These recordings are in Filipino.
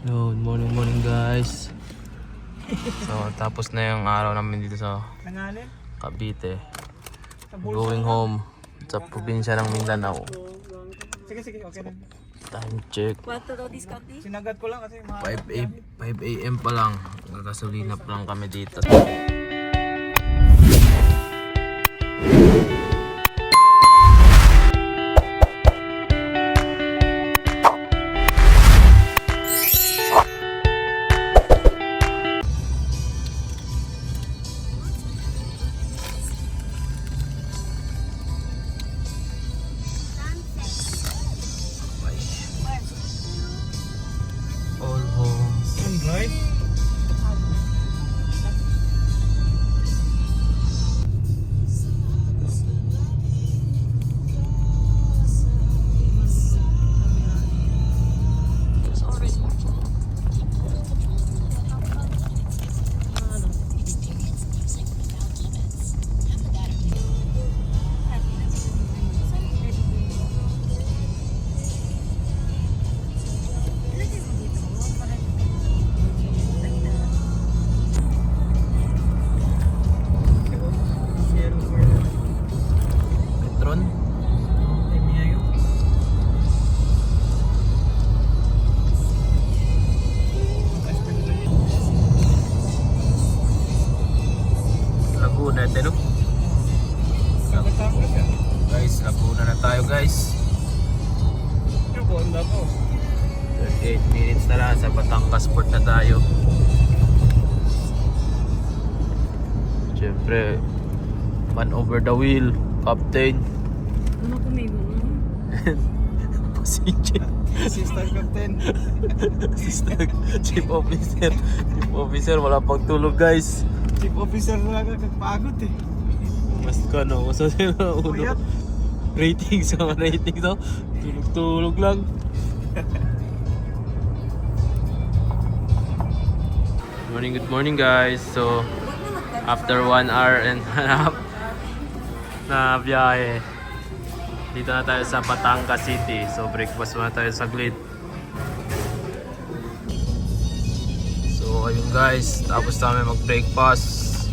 Good morning guys. So tapos na yung araw namin dito sa Cavite. Going home sa probinsya ng Mindanao. Sige, okay na. Time check. Sinagat ko lang kasi 5 a.m. pa lang. Gagasolina pa lang kami dito. All home. right? Petron. Laguna ito, no? Guys, Laguna na tayo guys. 38 minutes na lang sa Batangas Port na tayo. Siyempre, man over the wheel, captain. Ano ko may Passenger. Assistant Captain. Assistant Chief Officer. Chief Officer, wala pang tulog guys. Chief Officer na lang nagpagod eh. Mas ka no, sa uno. Puyat. Rating sa rating to. Tulog-tulog lang. Good morning guys. So after 1 hour and a half na biyahe, dito na tayo sa Batangas City. So breakfast muna tayo saglit. So ayun guys, tapos namin mag-breakfast.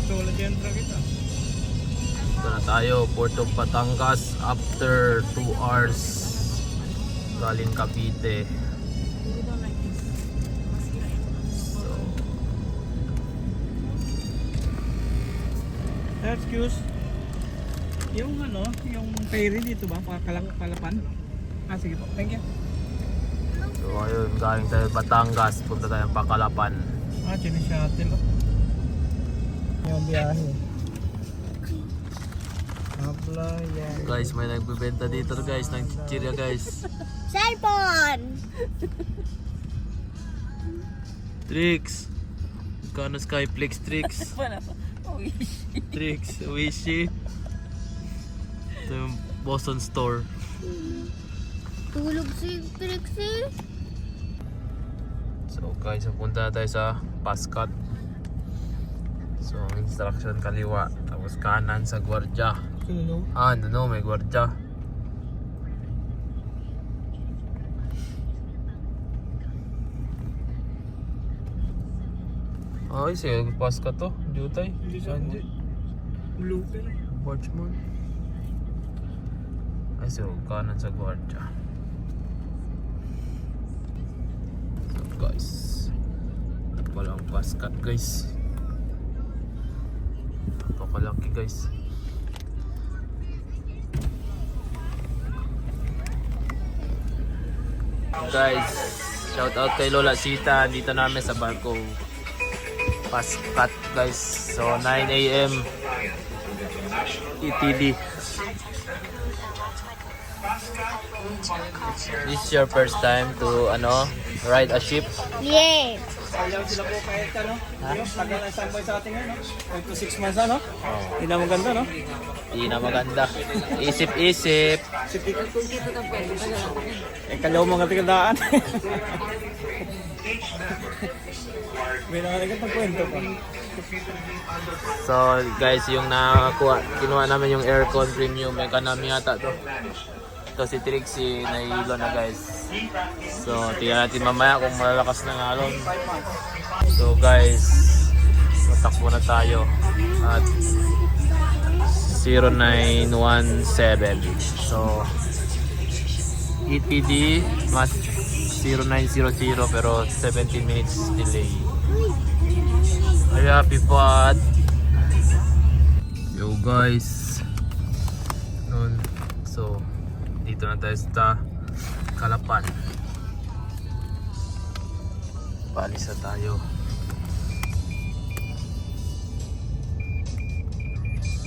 Tulad yan kita. Dito na tayo, Port of Batangas after 2 hours galing Cavite. So, Excuse. Yung yung ferry dito ba? Palapan? Sige po. Thank you. so ayun, galing tayo Batangas, punta tayo ng Pakalapan. Chini-shuttle yung biyahe. Habla yan. Guys, may nagbebenta dito guys, ng chichirya guys. Cellphone! Tricks! Kano Skyflex Tricks? Tricks, Wishy. Ito yung Boston store. Tulog si Trixie. So guys, punta na tayo sa Pascat. So ang instruction kaliwa, tapos kanan sa gwardya. Sino? No, may gwardya. Ay, sige, Pascat to. Jutay. Hindi siya. Lupin. Watchman. Ay, so kanan sa gwardya. So guys, ito pala ang Pascat guys. Napakalaki guys. Guys, shout out kay Lola Sita. Dito namin sa barko Pascat guys. So 9 a.m. ETD. This is your first time to ride a ship? Yeah. Ayaw sila po kahit tagal na standby sa ating 5 to 6 months Oh, Hindi na maganda di na maganda. Isip-isip. Kalaw mga tigandaan. May nangyari kang kwento pa. So guys, yung kinuha namin yung aircon premium, may kanami yata to. Ito si Trixie, nahihilo na guys. So, tingnan natin mamaya kung malalakas ng alon. So guys, matakbo na tayo. At 0917. So, ETD mas 0900 pero 17 minutes delay. Ay, happy pot. Yo guys. Noon. So, dito na tayo sa Calapan. Palis na tayo.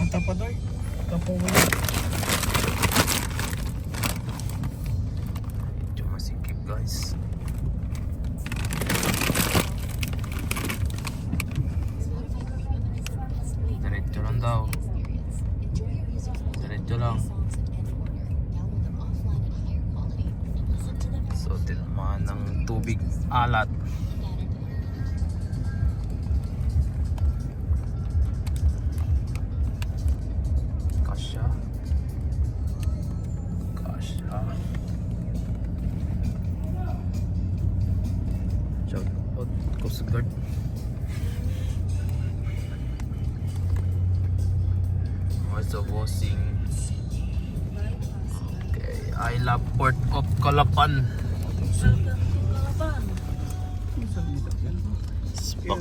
Ang tapad oy. Tapos mo. Medyo masikip guys. Diretso lang daw. Diretso lang. So, tinamaan ng tubig alat. Kasya. Kasya. Shout out Coast Guard. Also bossing. Okay, I love Port of Calapan. Spak.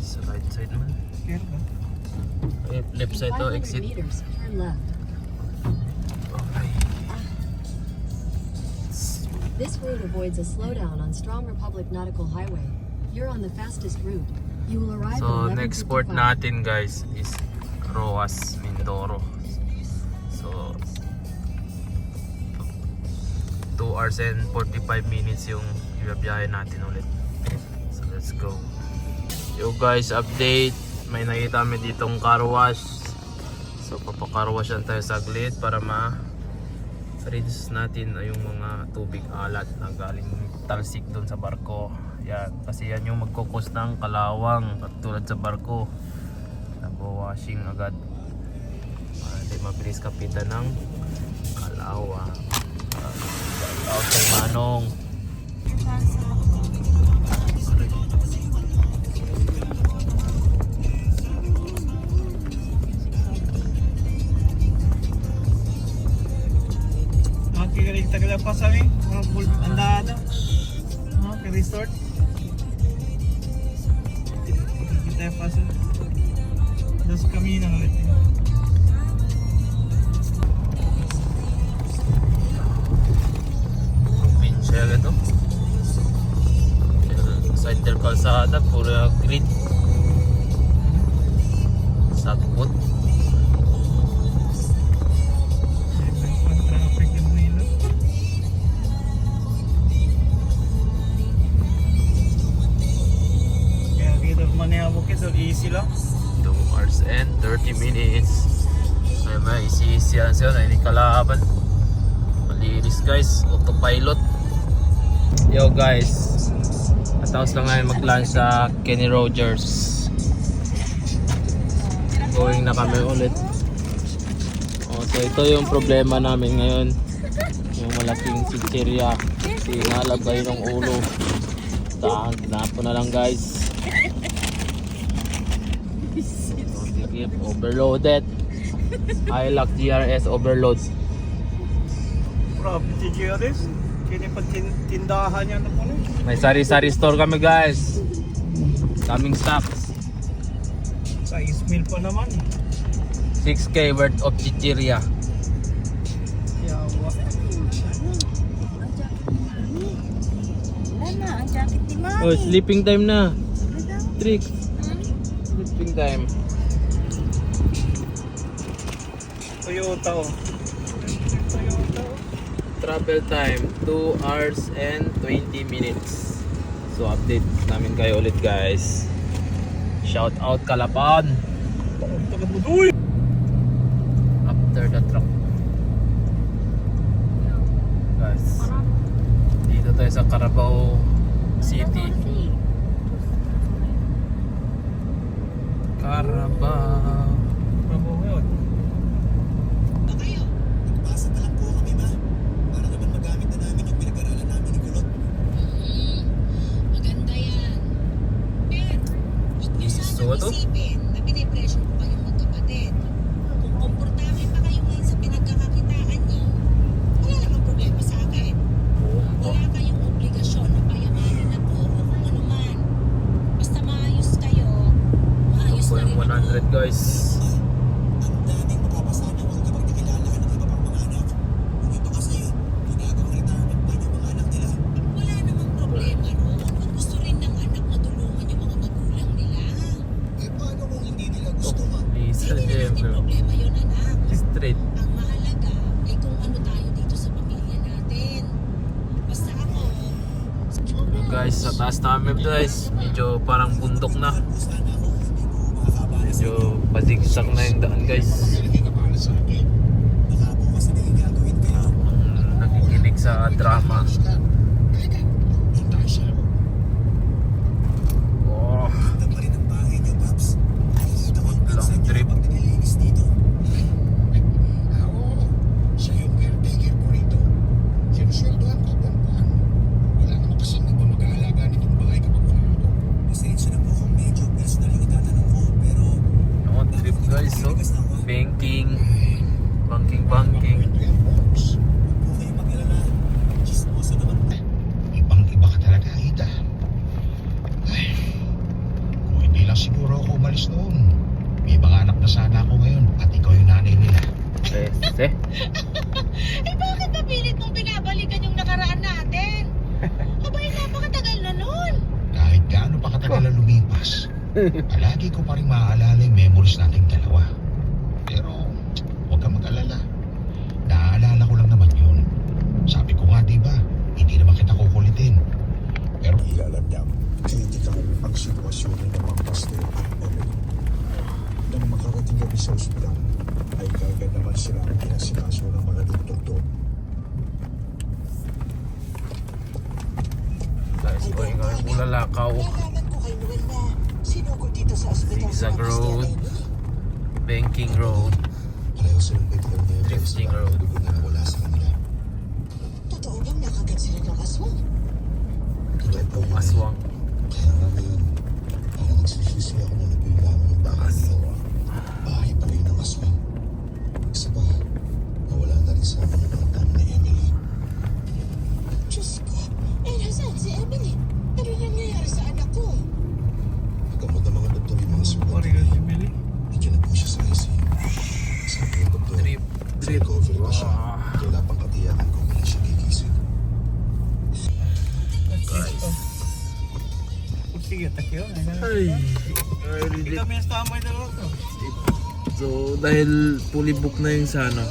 Sa right side man. Eh, left side to exit. Okay. This route avoids a slowdown on Strong Republic Nautical Highway. You're on the fastest route. You will arrive So at next port 11:55. natin guys is Roas, Mindoro. So 2 hours and 45 minutes yung ibiyahe natin ulit. So let's go. Yo guys, update. May nakita kami ditong car wash. So papacar washan tayo saglit para ma-reduce natin yung mga tubig alat na galing talsik doon sa barko. Yan, kasi yan yung magkukos ng kalawang at tulad sa barko. Nag-washing agad. Hindi mabilis kapitan ng kalawang. Out kay Manong. Kikalig tagala pa sa amin. Mga full andada. Resort. Kita pa sa. Dos kami na ulit. Provincial ito. Side del kalsada, puro grid. Sagbot. Easy lang. 2 hours and 30 minutes. Ay may easy yan siya na hindi kalaban. Malinis guys, autopilot. Yo guys, natapos lang ngayon mag-lunch sa Kenny Rogers. Going na kami ulit. So ito yung problema namin ngayon. Yung malaking chichirya. Tingalab kayo ng ulo. Tinapo na lang guys. Overloaded. Hilux GRS overload. Grabe, TGRS. Kini pa tindahan niya na po. May sari-sari store kami guys. Daming stocks. Sa Ismail pa naman. 6K worth of chichirya. Yawa. Wala na, ang jacket ni Mami. Oh, sleeping time na. Trick. Sleeping time. Toyota oh. Travel time 2 hours and 20 minutes. So update namin kayo ulit guys. Shout out Calapan. Tagabudoy. After the truck. Guys. Dito tayo sa Carabao City. Carabao. Bravo yun. Guys, sa taas namin guys, medyo parang bundok na. Medyo pasigsak na yung daan guys. Nakikinig sa drama. Oh, long trip. Siya yung caretaker ko rito. Sinusweldohan ko buwan-buwan. Wala naman kasing iba mag-aalaga nitong bahay kapag wala ako. Pasensya na po kung medyo personal yung itatanong ko, pero... Long trip guys, so banking. Banking. Ito yung box. Huwag po kayo mag-alala. Chismoso naman po. Ibang-iba ka talaga, Ida. Ay, kung hindi lang siguro ako umalis noon. May mga anak na sana ako ngayon at ikaw yung nanay nila. Eh bakit napilit mong binabalikan yung nakaraan natin? Abay, napakatagal na nun. Kahit gaano pa katagal ang lumipas, palagi ko pa rin maaalala yung memories nating dalawa. Pero, huwag kang mag-alala. Naaalala ko lang naman yun. Sabi ko nga, diba, hindi naman kita kukulitin. Pero, Alam niya, critical ang sitwasyon ng mga pastor at Emily. Nang makarating kami sa ospital, ay kagad naman sila ang pinasikaso ng mga doktor doon. Guys, going kami Bulalakaw. Nalaman ko kay Noel na sinugod dito sa ospital Zigzag Road. Banking Road. Pareho silang may tayo na yung Drifting Road. dugo na nawala sa kanila. Totoo bang nakagat sila ng aswang? Totoo po yun. Aswang. Kaya nga ngayon, parang nagsisisi ako na napili namin yung bahay nila. Bahay pala yun ng aswang. Isa pa, nawala na rin sa amin ang tamo ni Emily. Diyos ko, eh nasaan si Emily? Ano nangyayari sa anak ko? Gamot ng mga doktor yung mga sugat. Pareho si Emily. Nandiyan na po siya sa ICU. Sabi ng doktor, Trip. recovery pa siya. Wala pang katiyakan kung wala siya gigising. Sige, takyo. Ay, Ikaw may stamay dalawa to. so dahil fully book na yung sa ano,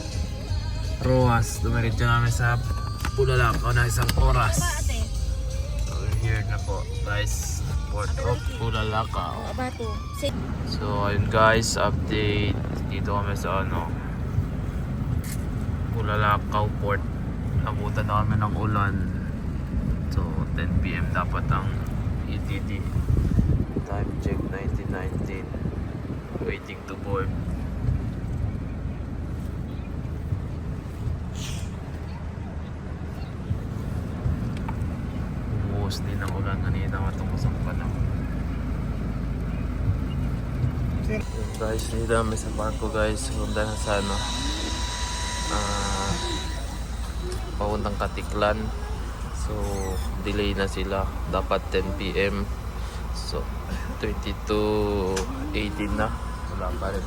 Roas, dumiretso namin sa Bulalakaw na isang oras. Ate, So we're here na po guys, Port of Bulalakaw. abato. So ayun guys, update dito kami sa ano, Bulalakaw Port. Nabutan na kami ng ulan. So 10 PM dapat ang ETD. Time check 19:19. Waiting to board. Umuhos din ang ulan kanina matungkol pa lang. Guys, dito kami sa barko guys. Punta na sa ano, papuntang Katiklan. So, delay na sila. Dapat 10 PM. So, 22:18 na. Wala pa rin.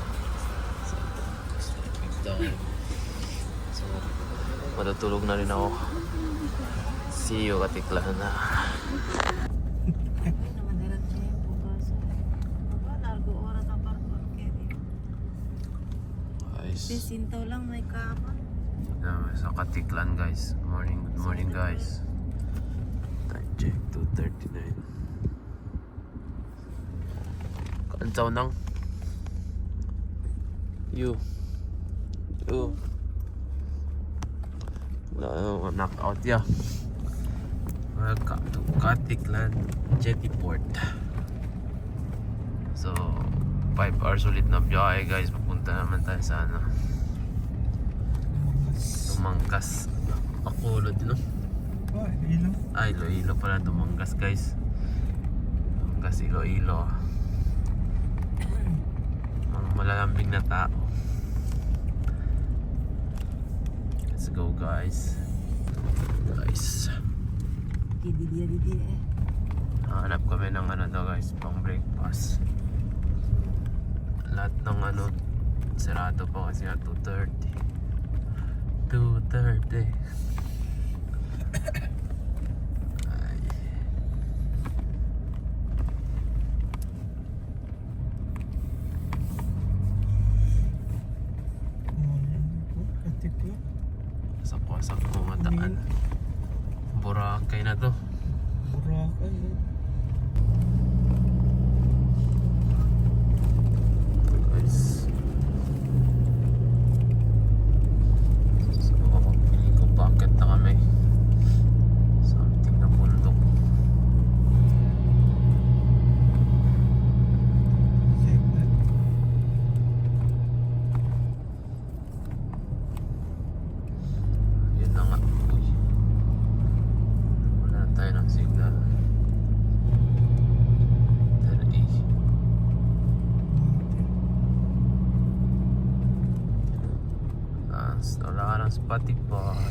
So, matutulog na rin ako. See you, Katiklan na. Ay, naman direct siya yung bukas. Aba, largo oras ang parkour carry. Guys, Sintaw lang may kapa. sa Katiklan guys. Good morning guys. Time check 2:39. Kansaw nang. You. Knock out ya. Welcome to Katiklan Jetty Port. So 5 hours ulit na biyahe guys. Pupunta naman tayo sa ano, Tumangkas. Bacolod, no? Oh, ilo. Ay, Iloilo pala. Tumangkas guys. Tumangkas, Iloilo. Mga malalambing na tao. Let's go guys. Didi eh. Hanap kami ng ano daw guys, pang breakfast. Lahat ng ano, sarado pa kasi at 2:30. 2:30. Ay. Katiklo. Sakwasak mo mataan. Boracay na to. Boracay. tayo ng signal. LA. Wala ka ng Spotify.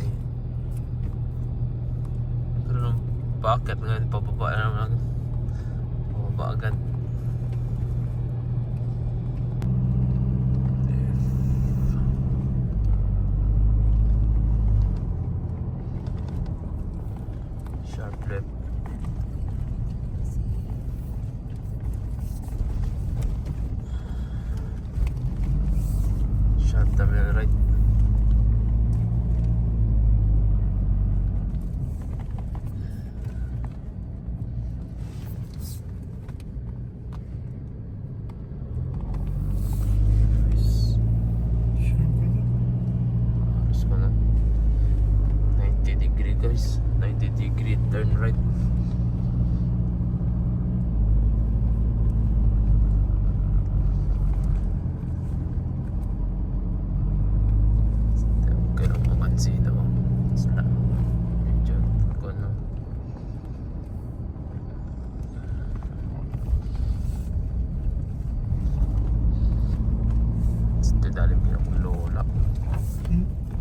Pero nung bakit ngayon pababa na naman. Pababa agad. Sharp left. Sharp terminal right. Nice. Aras ko na. 90 degree guys. 90 degree turn right. Okay lang mamansin ako. Sila. Medyo ko no. Ito dali bilang lola.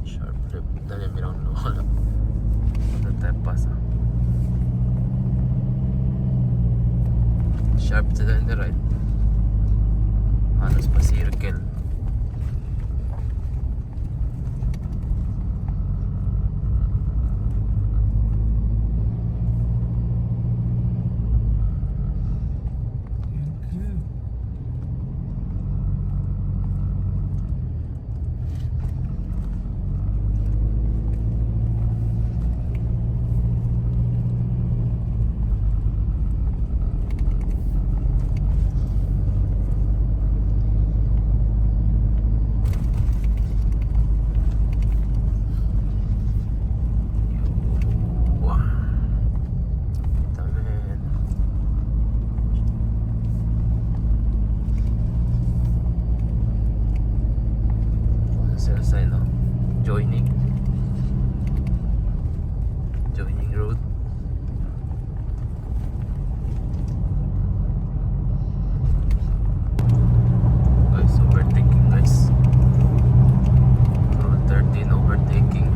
Sharp flip. Dali bilang lola. Ano tayo pasa? Sharp to the right. Halos pa circle. Wah. Tamen. Sell sign no? Joining road. Guys, overtaking guys. Road 13 overtaking.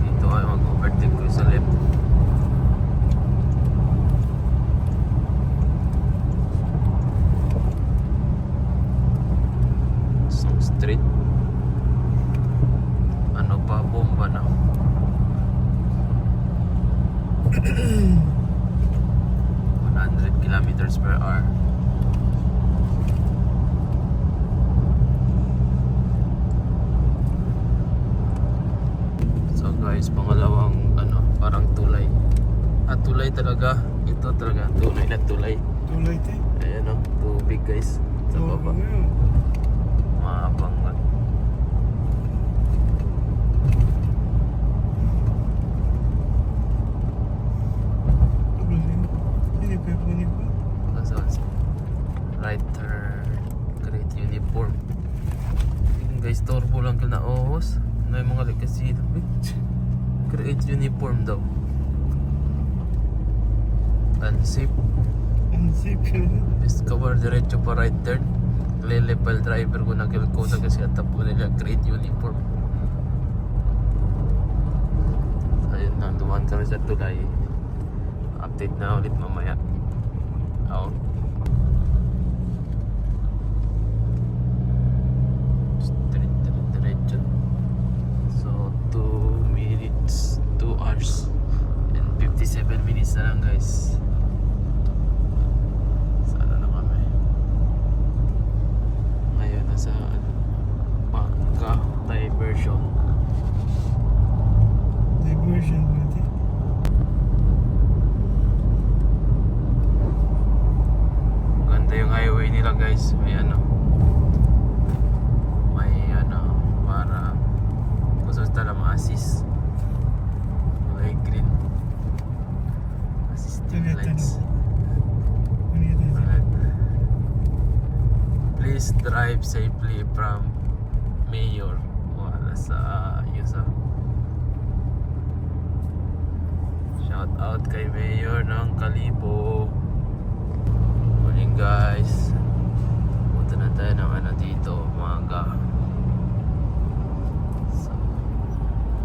Dito ay mag-overtake ko sa left. Some street. Ano pa, bomba na. 100 kilometers per hour. So guys, pangalawang ano, parang tulay. At tulay talaga. Ito talaga, tulay na tulay. Tulay tayo. Ayan o, tubig guys. Sa baba. Maabang nga. Right turn. Great uniform. Yung guys, turbo lang ka na ohos. Na yung mga likasino. Great uniform daw. Unsafe. Best cover diretso pa right turn. Level driver ko nagilko na kasi atapo nila great uniform. Ayun na, dumaan kami sa tulay. Update na ulit mamaya. Out. Straight diretso. So 2 minutes, 2 hours and 57 minutes na lang guys. Sana na kami. Ngayon nasa Bangka diversion. Diversion natin. Ganda yung highway nila guys. May ano, para gusto tala ma-assist. Kulay green. Assistive lights. Please drive safely from Mayor. Wala sa Yusa. Shout Shout out kay Mayor ng Kalibo. Morning guys. Punta na tayo ng ano dito, umaga. So,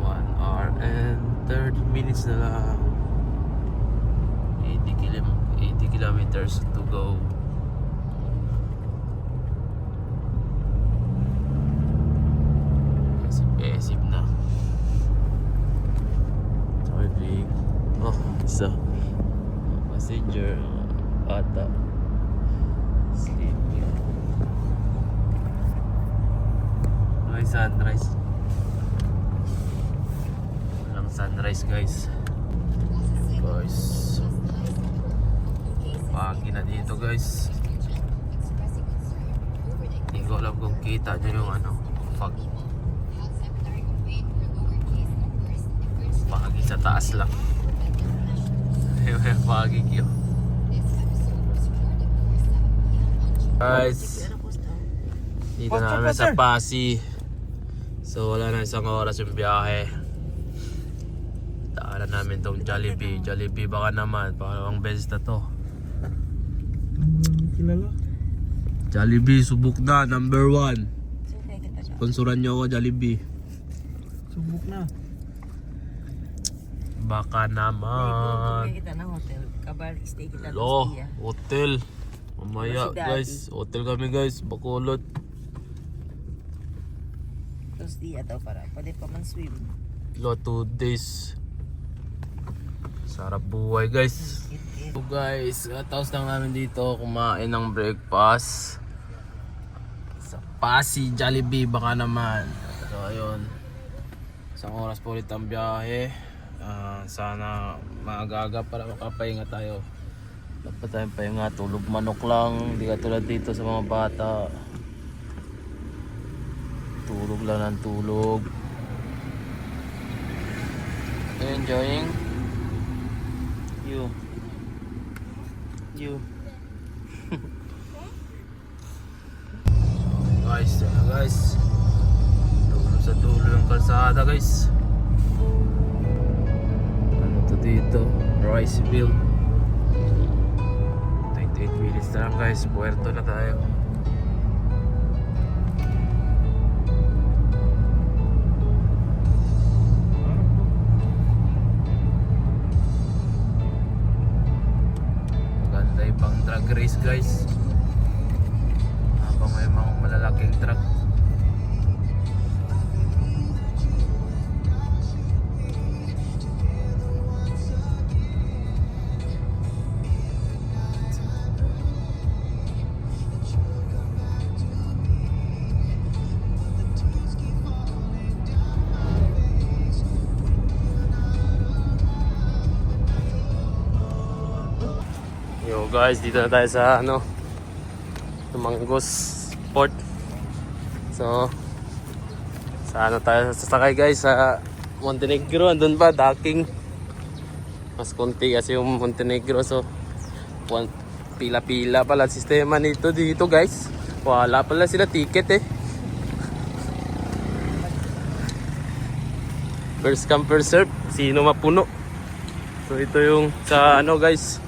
1 hour and 30 minutes na lang. 80 kilometers to go. Pesip na. Traffic. Oh, isa. Passenger. Bata. Sleeping. Ay, sunrise. Walang sunrise guys. Guys. Pagi na dito guys. Hindi ko alam kung kita nyo yung ano, fog. Pagi sa taas lang. Pagi kyo. Guys, dito na kami sa Pasig. So wala na isang oras yung biyahe. Daanan namin tong Jollibee. Jollibee baka naman, pangalawang beses na to. Kilala? Jollibee, subok na, number 1. Sponsoran nyo ako, Jollibee. Subok na. Baka naman. Kita ng hotel. Kabar, stay kita Lo, sa hotel. Mamaya Si Daddy. guys, hotel kami guys, Bacolod. Tapos diya daw para pwede pa man swim. Lo, 2 days. Sarap buhay guys. So guys, tapos lang namin dito kumain ng breakfast sa Pasig Jollibee baka naman. So ayun, isang oras po ulit ang biyahe. Sana maaga-aga para makapahinga tayo. Dapat tayong pahinga, tulog manok lang. Hindi katulad dito sa mga bata. Tulog lang ng tulog. Are you enjoying? You. Guys, guys. Dulo sa dulo ng kalsada guys. Ano to dito? Riceville. 28 minutes na lang guys. Puerto na tayo. Maganda yung pang drag race guys. Habang may mga malalaking truck. Yo guys, dito na tayo sa ano, Tumangos Port. So sa ano tayo sasakay guys, sa Montenegro. Andun pa, docking. Mas konti kasi yung Montenegro. So pila-pila pala sistema nito dito guys. Wala pala sila ticket eh. First come first serve, sino mapuno. So ito yung sa ano guys,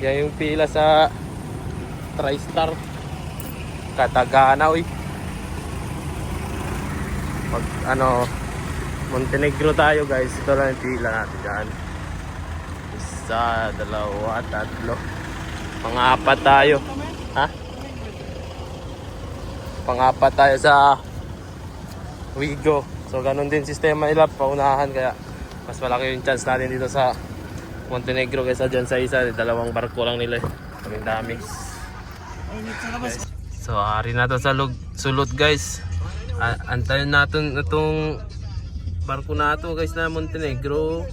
yan yung pila sa TriStar Katagana. Uy, pag ano Montenegro tayo guys, ito lang yung pila natin dyan. Isa, dalawa, tatlo, pang-apat tayo. Ha? Pang-apat tayo sa Wigo. So ganun din sistema nila, paunahan, kaya mas malaki yung chance natin dito sa Montenegro kaysa dyan sa isa. Dalawang barko lang nila eh. Kaming dami. So hari na to sa sulot guys. Antayin natin itong barko na to guys na Montenegro.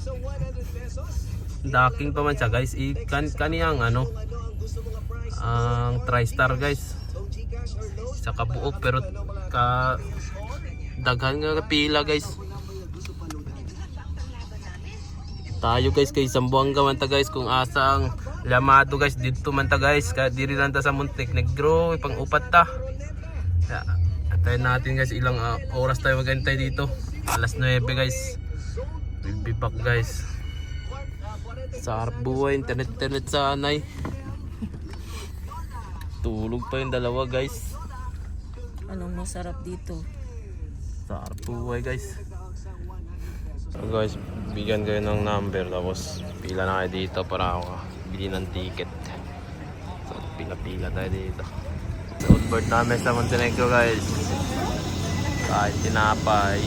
Docking pa man siya guys. Kaniyang ano, ang TriStar guys. Sa kabuok pero daghan nga pila guys. Tayo guys kay Zamboanga man ta guys, kung asang Lamado guys dito man ta guys, kaya diri lang ta sa Montenegro pang upat ta. Kaya antayin natin guys ilang oras tayo magantay dito. Alas 9 guys. We'll be back guys. Sarap buhay, internet sa anay. Tulog pa yung dalawa guys. Anong masarap dito? Sarap buhay guys. So guys, bigyan kayo ng number tapos pila na kayo dito para ako bili ng ticket. So pila-pila tayo dito. Outboard namin sa Montenegro guys. Kahit tinapay.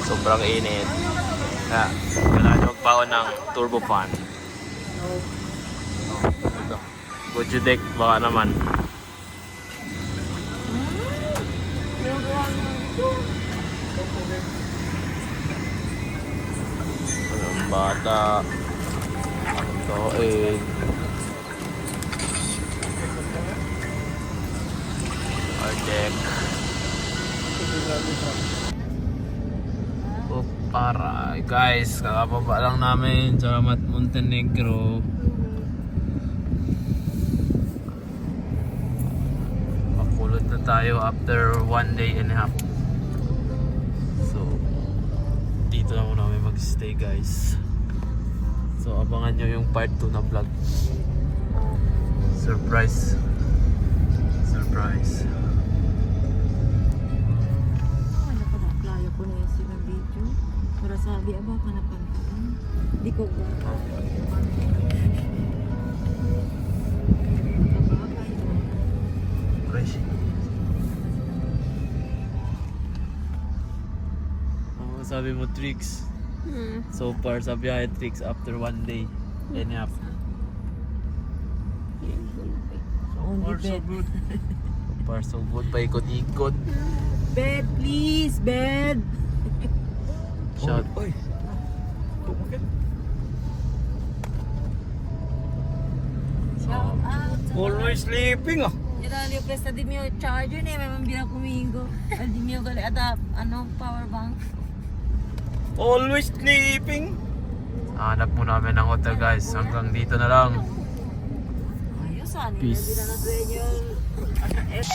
Sobrang init. Kaya kailangan nyo magbaon ng turbo fan. Ito. Gojudek baka naman. Ang bata. Ang toeg. Ojek. Para guys, kakababa lang namin sa Montenegro. Pakulot na tayo after 1 day and a half. So dito na muna kami mag-stay guys. So abangan nyo yung part 2 na vlog. Surprise. Ano pa na? Playo ko na yung sinabidyo. Para sabi, aba ka na pantalan. Di ko ba? Fresh. Ano sabi mo, tricks? So far sa biyahe, tricks after 1 day and a half. Only bed. So far so good, paikot-ikot. Bed, please, bed. Shout. Oy. Tumakit. Shout out. Always sleeping ah. Ito yung presta di mo charger na may mambira kumingo. Di mo gali ata power bank. Always sleeping. Hanap mo namin ng hotel guys. Hanggang dito na lang. Ayos ani. Peace. Peace.